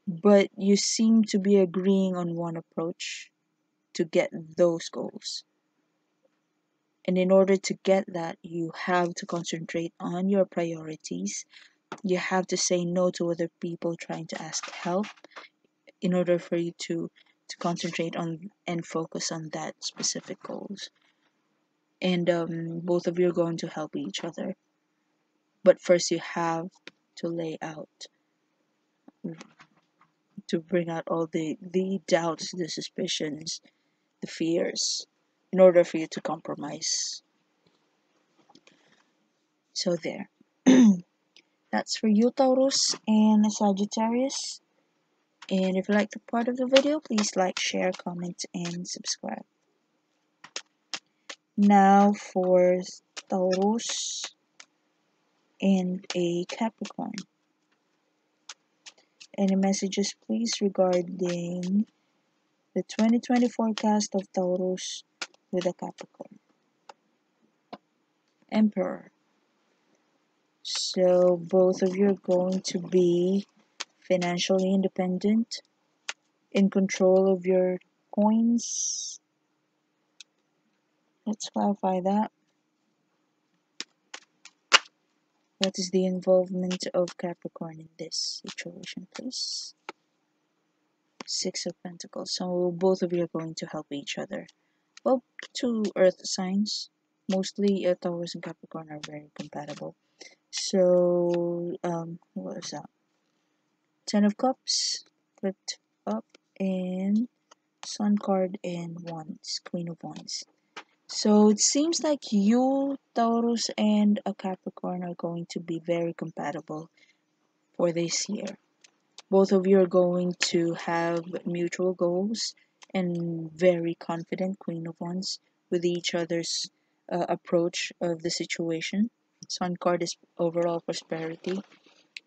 but you seem to be agreeing on one approach to get those goals. And in order to get that, you have to concentrate on your priorities. You have to say no to other people trying to ask help in order for you to concentrate on and focus on that specific goals. And both of you are going to help each other. But first you have to lay out, to bring out all the doubts, the suspicions, the fears, in order for you to compromise. So there. That's for you, Taurus and Sagittarius. And if you like the part of the video, please like, share, comment, and subscribe. Now for Taurus and a Capricorn. Any messages, please, regarding the 2020 forecast of Taurus with a Capricorn? Emperor. So both of you are going to be financially independent, in control of your coins. Let's clarify that. What is the involvement of Capricorn in this situation, please? Six of Pentacles. So both of you are going to help each other. Well, two earth signs. Mostly Taurus and Capricorn are very compatible. So, what is that? Ten of Cups, flipped up, and Sun card and Wands, Queen of Wands. So it seems like you, Taurus, and a Capricorn are going to be very compatible for this year. Both of you are going to have mutual goals and very confident, Queen of Wands, with each other's approach of the situation. Sun card is overall prosperity,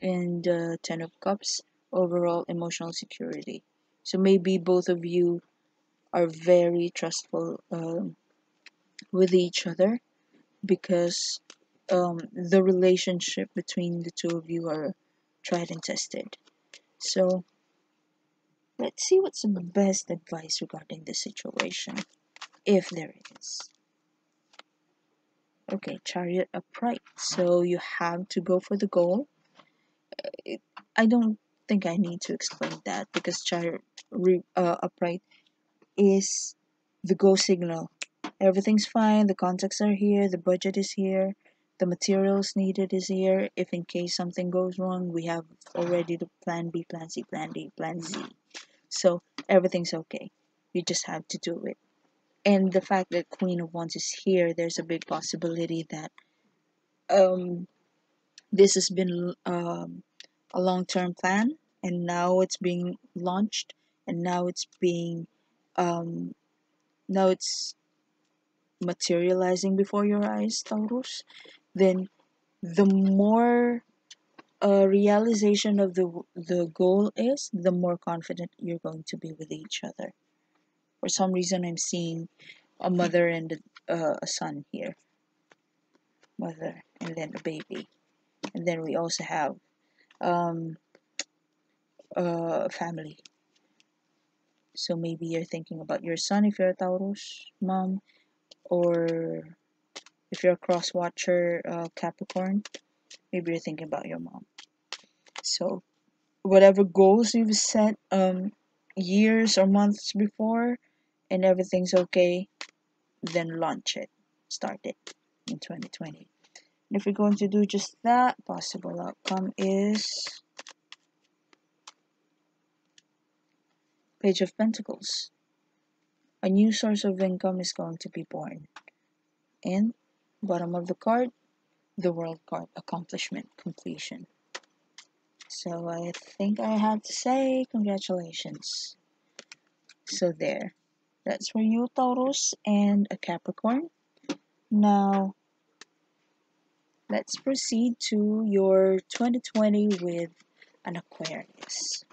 and Ten of Cups, overall emotional security. So maybe both of you are very trustful with each other because the relationship between the two of you are tried and tested. So let's see what's the best advice regarding this situation, if there is. Okay, Chariot upright. So you have to go for the goal. I don't think I need to explain that because Chariot upright is the go signal. Everything's fine, the contacts are here, the budget is here, the materials needed is here. If in case something goes wrong, we have already the plan B, plan C, plan D, plan Z. So everything's okay. You just have to do it. And the fact that Queen of Wands is here, there's a big possibility that this has been a long-term plan, and now it's being launched, and now it's being now it's materializing before your eyes, Taurus. Then the more realization of the goal is, the more confident you're going to be with each other. For some reason, I'm seeing a mother and a son here. Mother and then a baby. And then we also have family. So maybe you're thinking about your son if you're a Taurus mom, or if you're a cross watcher Capricorn, maybe you're thinking about your mom. So whatever goals you've set years or months before and everything's okay, then launch it, start it in 2020. And if you're going to do just that, possible outcome is Page of Pentacles. A new source of income is going to be born. And bottom of the card, the World card, accomplishment, completion. So I think I have to say congratulations. So there. That's for you, Taurus, and a Capricorn. Now, let's proceed to your 2020 with an Aquarius.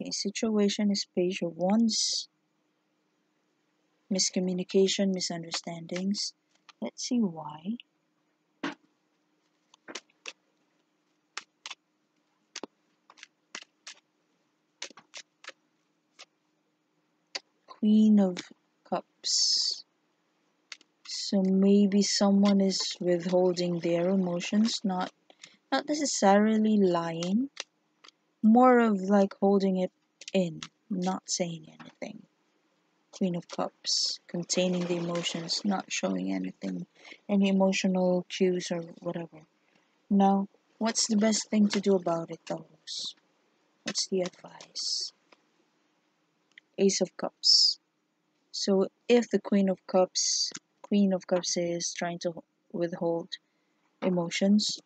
Okay, situation is Page of Wands. Miscommunication, misunderstandings. Let's see why. Queen of Cups. So maybe someone is withholding their emotions, not necessarily lying, more of like holding it in, not saying anything. Queen of Cups, containing the emotions, not showing anything, any emotional cues or whatever. Now, what's the best thing to do about it, Taurus? What's the advice? Ace of Cups. So if the Queen of Cups is trying to withhold emotions,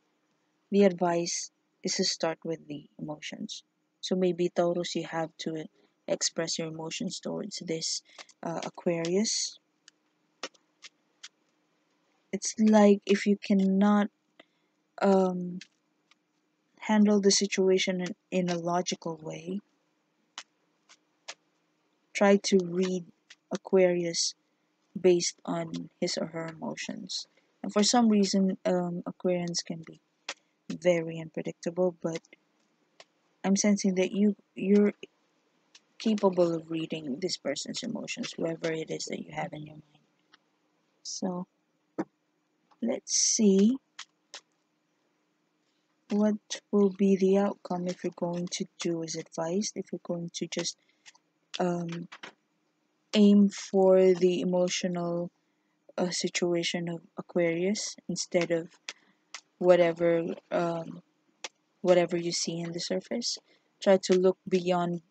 the advice is to start with the emotions. So maybe Taurus, you have to express your emotions towards this Aquarius. It's like if you cannot handle the situation in a logical way, try to read Aquarius based on his or her emotions. And for some reason, Aquarians can be very unpredictable, but I'm sensing that you're capable of reading this person's emotions, whoever it is that you have in your mind. So let's see what will be the outcome if you're going to do as advised, if you're going to just aim for the emotional situation of Aquarius instead of whatever whatever you see in the surface. Try to look beyond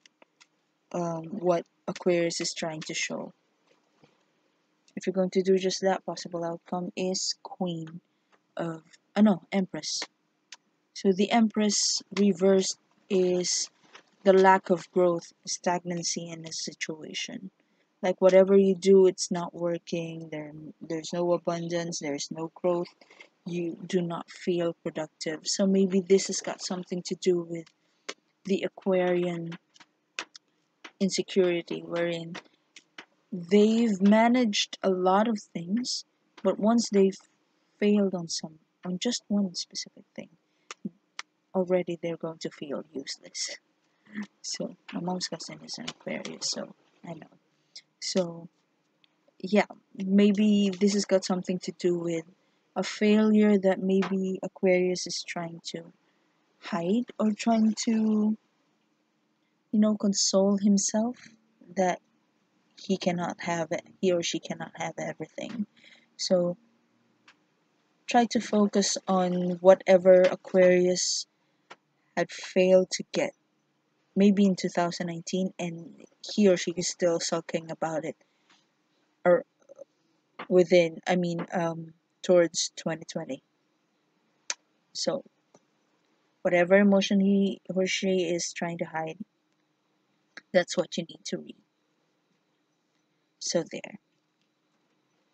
what Aquarius is trying to show. If you're going to do just that, possible outcome is Queen of no, Empress. So the Empress reversed is the lack of growth, stagnancy in a situation. Like whatever you do, it's not working. There's no abundance. There's no growth. You do not feel productive. So maybe this has got something to do with the Aquarian insecurity, wherein they've managed a lot of things, but once they've failed on just one specific thing, already they're going to feel useless. So my mom's cousin is an Aquarius, so I know. So yeah, maybe this has got something to do with a failure that maybe Aquarius is trying to hide or trying to, console himself that he or she cannot have everything. So try to focus on whatever Aquarius had failed to get, maybe in 2019, and he or she is still sulking about it, or towards 2020. So whatever emotion he or she is trying to hide, that's what you need to read. So there.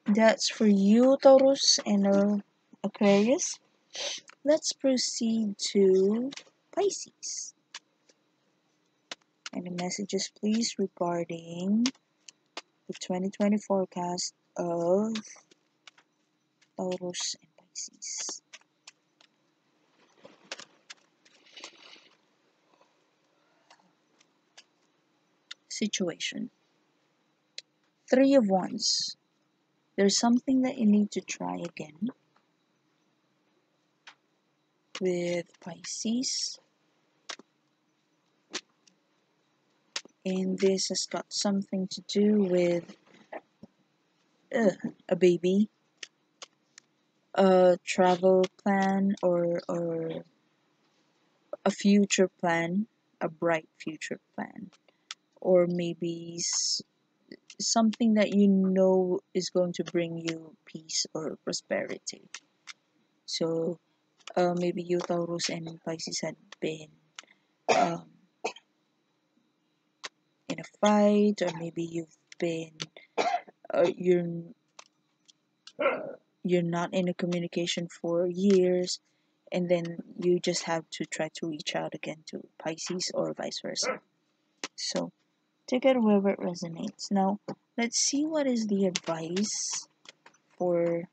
That's for you, Taurus and Aquarius. Let's proceed to Pisces. Any messages, please, regarding the 2020 forecast of Taurus and Pisces. Situation. 3 of Wands. There's something that you need to try again with Pisces. And this has got something to do with a baby, a travel plan, or a future plan, a bright future plan, or maybe something that you know is going to bring you peace or prosperity. So maybe you, Taurus and Pisces, had been in a fight, or maybe you've been you're not in a communication for years, and then you just have to try to reach out again to Pisces or vice versa. So take it wherever it resonates. Now let's see what is the advice for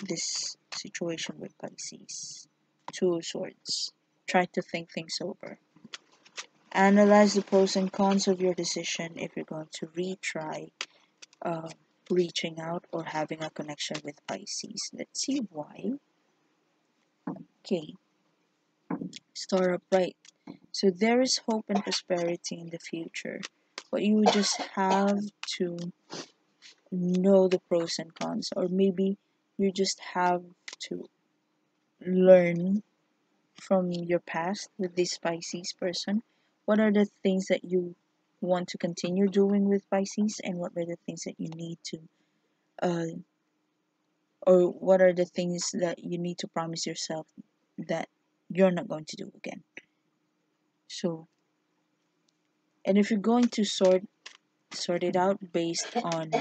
this situation with Pisces. 2 of Swords. Try to think things over. Analyze the pros and cons of your decision if you're going to retry reaching out or having a connection with Pisces. Let's see why. Okay. Star upright. So there is hope and prosperity in the future, but you just have to know the pros and cons, or maybe you just have to learn from your past with this Pisces person. What are the things that you want to continue doing with Pisces, and what are the things that you need to or what are the things that you need to promise yourself that you're not going to do again. So, and if you're going to sort it out based on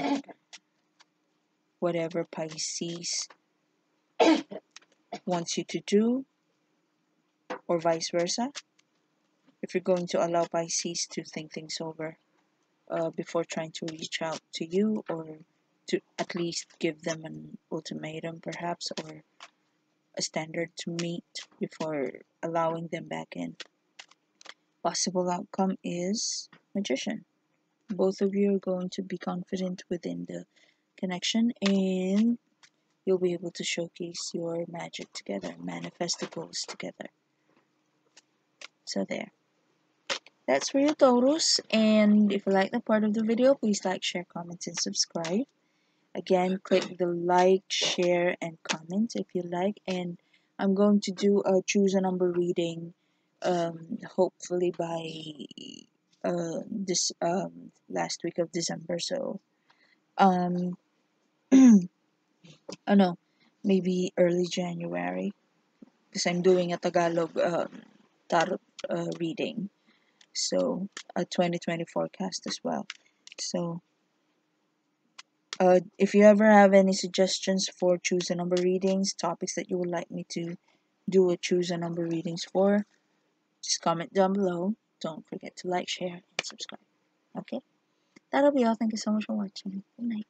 whatever Pisces wants you to do, or vice versa, if you're going to allow Pisces to think things over before trying to reach out to you, or to at least give them an ultimatum perhaps, or a standard to meet before allowing them back in. Possible outcome is Magician. Both of you are going to be confident within the connection, and you'll be able to showcase your magic together, manifest the goals together. So there. That's for you, Taurus. And if you like the part of the video, please like, share, comment, and subscribe. Again, click the like, share, and comment if you like. And I'm going to do a choose a number reading, hopefully by this last week of December. So, oh no, maybe early January, because I'm doing a Tagalog tarot reading. So a 2020 forecast as well. So if you ever have any suggestions for choose a number readings, topics that you would like me to do a choose a number readings for, just comment down below. Don't forget to like, share, and subscribe. Okay, that'll be all. Thank you so much for watching. Good night.